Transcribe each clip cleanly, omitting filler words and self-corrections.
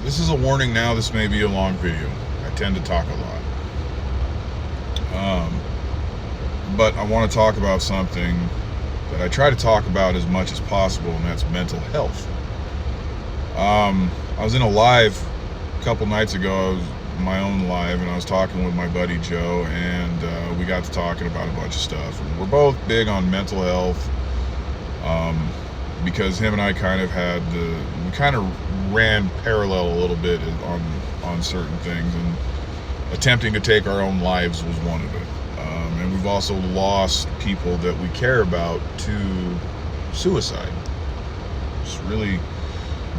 This is a warning now. This may be a long video. I tend to talk a lot. But I want to talk about something that I try to talk about as much as possible, and that's mental health. I was in a live a couple nights ago. I was my own live, and I was talking with my buddy Joe, and we got to talking about a bunch of stuff. And we're both big on mental health, because him and I kind of we kind of ran parallel a little bit on certain things, and attempting to take our own lives was one of it. And we've also lost people that we care about to suicide. There's really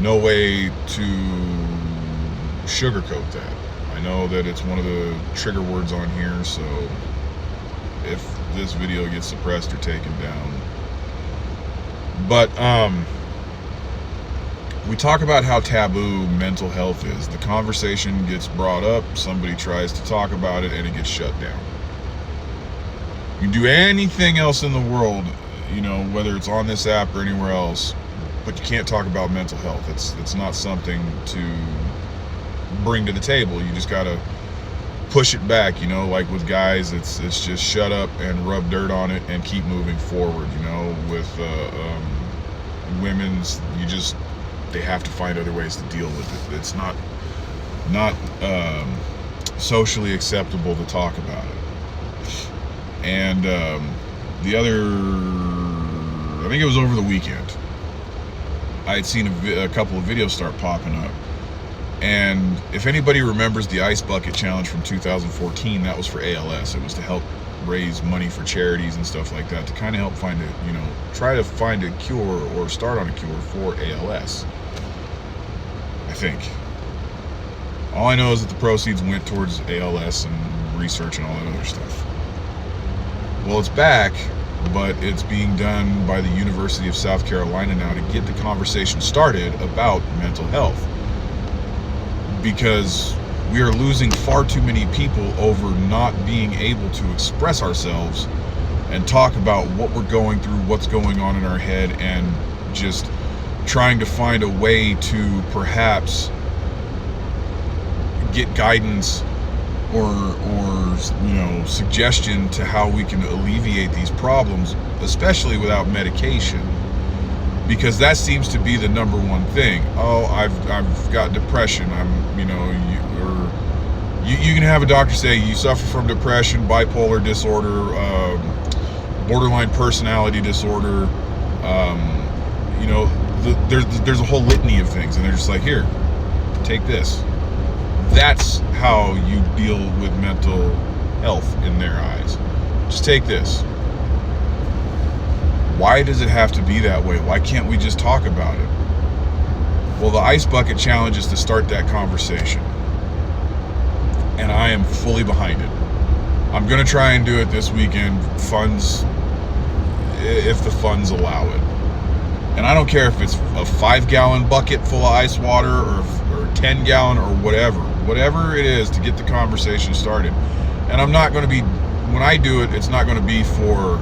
no way to sugarcoat that. I know that it's one of the trigger words on here, so if this video gets suppressed or taken down. But we talk about how taboo mental health is. The conversation gets brought up, somebody tries to talk about it, and it gets shut down. You can do anything else in the world, whether it's on this app or anywhere else, but you can't talk about mental health. It's not something to bring to the table. You just gotta push it back, like with guys, it's just shut up and rub dirt on it and keep moving forward. With women's, they have to find other ways to deal with it. It's not socially acceptable to talk about it. And the other, I think it was over the weekend, I had seen a couple of videos start popping up. And if anybody remembers the Ice Bucket Challenge from 2014, that was for ALS. It was to help raise money for charities and stuff like that, to kind of help find try to find a cure or start on a cure for ALS, I think. All I know is that the proceeds went towards ALS and research and all that other stuff. Well, it's back, but it's being done by the University of South Carolina now to get the conversation started about mental health. Because we are losing far too many people over not being able to express ourselves and talk about what we're going through, what's going on in our head, and just trying to find a way to perhaps get guidance or suggestion to how we can alleviate these problems, especially without medication. Because that seems to be the number one thing. Oh, I've got depression. You can have a doctor say you suffer from depression, bipolar disorder, borderline personality disorder. There's a whole litany of things, and they're just like, here, take this. That's how you deal with mental health in their eyes. Just take this. Why does it have to be that way? Why can't we just talk about it? Well, the Ice Bucket Challenge is to start that conversation. And I am fully behind it. I'm going to try and do it this weekend, if the funds allow it. And I don't care if it's a 5-gallon bucket full of ice water or 10-gallon or whatever. Whatever it is to get the conversation started. And I'm not going to be, when I do it, it's not going to be for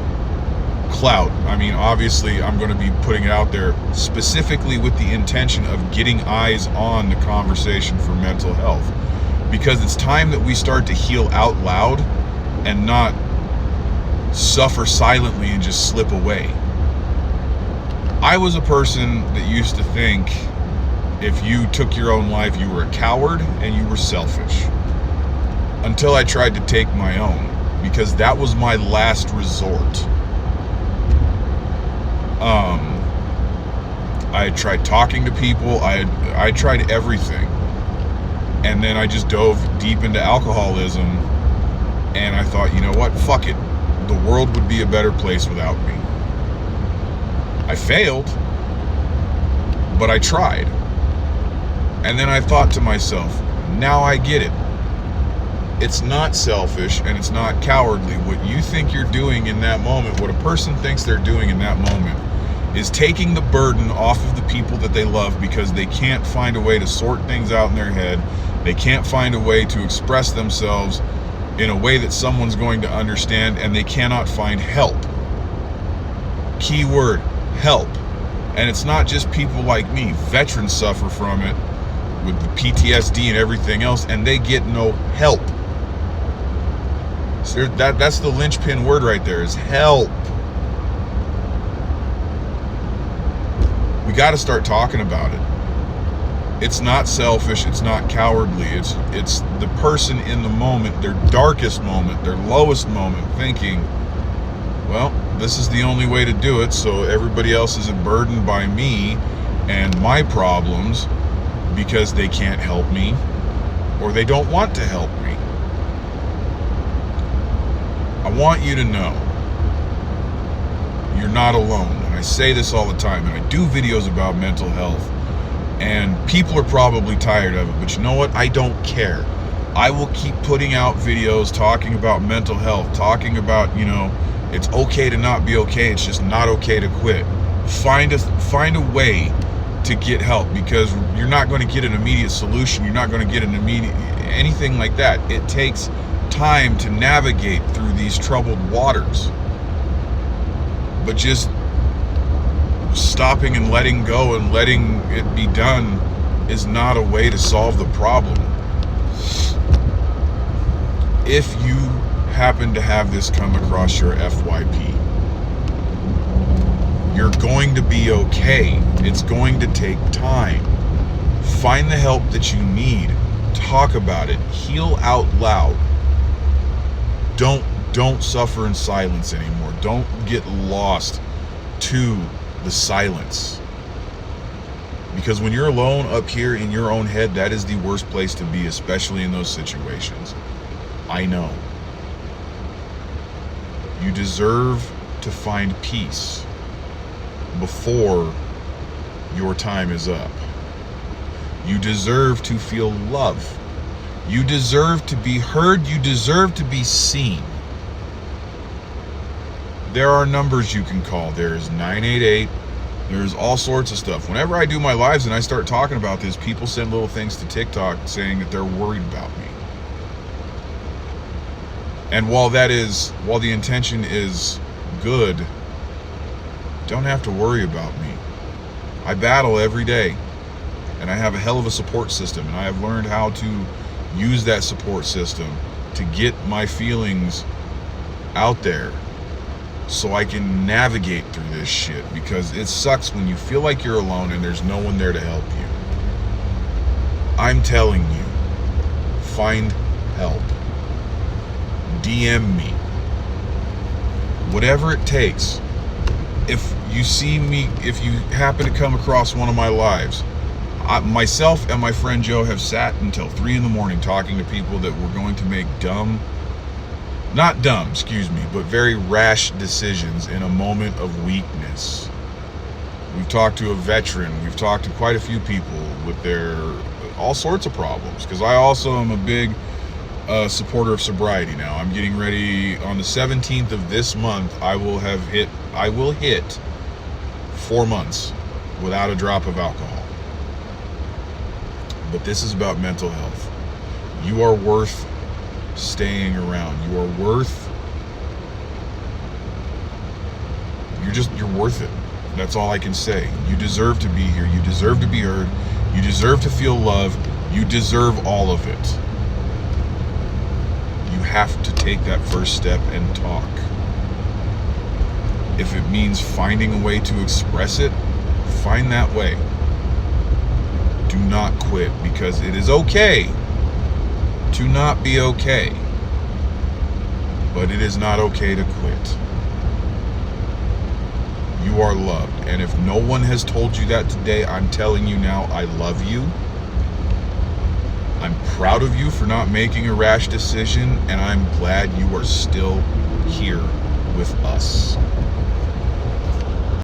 clout. I mean, obviously, I'm going to be putting it out there specifically with the intention of getting eyes on the conversation for mental health. Because it's time that we start to heal out loud and not suffer silently and just slip away. I was a person that used to think if you took your own life, you were a coward and you were selfish. Until I tried to take my own, because that was my last resort. I tried talking to people. I tried everything. And then I just dove deep into alcoholism. And I thought, you know what? Fuck it. The world would be a better place without me. I failed, but I tried. And then I thought to myself, now I get it. It's not selfish and it's not cowardly. What you think you're doing in that moment, what a person thinks they're doing in that moment, is taking the burden off of the people that they love because they can't find a way to sort things out in their head. They can't find a way to express themselves in a way that someone's going to understand, and they cannot find help. Key word, help. And it's not just people like me. Veterans suffer from it. with the PTSD and everything else, and they get no help. So that's the linchpin word right there, is help. We got to start talking about it. It's not selfish, it's not cowardly, it's the person in the moment, their darkest moment, their lowest moment, thinking, well, this is the only way to do it, so everybody else isn't burdened by me and my problems because they can't help me or they don't want to help me. I want you to know you're not alone. And I say this all the time, and I do videos about mental health, and people are probably tired of it, but you know what? I don't care. I will keep putting out videos talking about mental health, talking about, you know, it's okay to not be okay, it's just not okay to quit. Find a way to get help, because you're not going to get an immediate solution, you're not going to get an immediate anything like that. It takes time to navigate through these troubled waters. But just stopping and letting go and letting it be done is not a way to solve the problem. If you happen to have this come across your FYP, you're going to be okay. It's going to take time. Find the help that you need. Talk about it. Heal out loud. Don't suffer in silence anymore. Don't get lost to the silence. Because when you're alone up here in your own head, that is the worst place to be, especially in those situations. I know. You deserve to find peace before your time is up. You deserve to feel love. You deserve to be heard. You deserve to be seen. There are numbers you can call. There's 988. There's all sorts of stuff. Whenever I do my lives and I start talking about this, people send little things to TikTok saying that they're worried about me. And while the intention is good, don't have to worry about me. I battle every day, and I have a hell of a support system, and I have learned how to use that support system to get my feelings out there so I can navigate through this shit, because it sucks when you feel like you're alone and there's no one there to help you. I'm telling you, find help. DM me. Whatever it takes. If you see me, if you happen to come across one of my lives, myself and my friend Joe have sat until 3 a.m. talking to people that were going to make but very rash decisions in a moment of weakness. We've talked to a veteran. We've talked to quite a few people with their all sorts of problems, because I also am a big supporter of sobriety now. I'm getting ready on the 17th of this month. I will hit 4 months without a drop of alcohol. But this is about mental health. You are worth staying around. You are worth, you're worth it. That's all I can say. You deserve to be here. You deserve to be heard. You deserve to feel love. You deserve all of it. You have to take that first step and talk. If it means finding a way to express it, find that way. Do not quit, because it is okay to not be okay, but it is not okay to quit. You are loved, and if no one has told you that today, I'm telling you now, I love you. I'm proud of you for not making a rash decision, and I'm glad you are still here with us.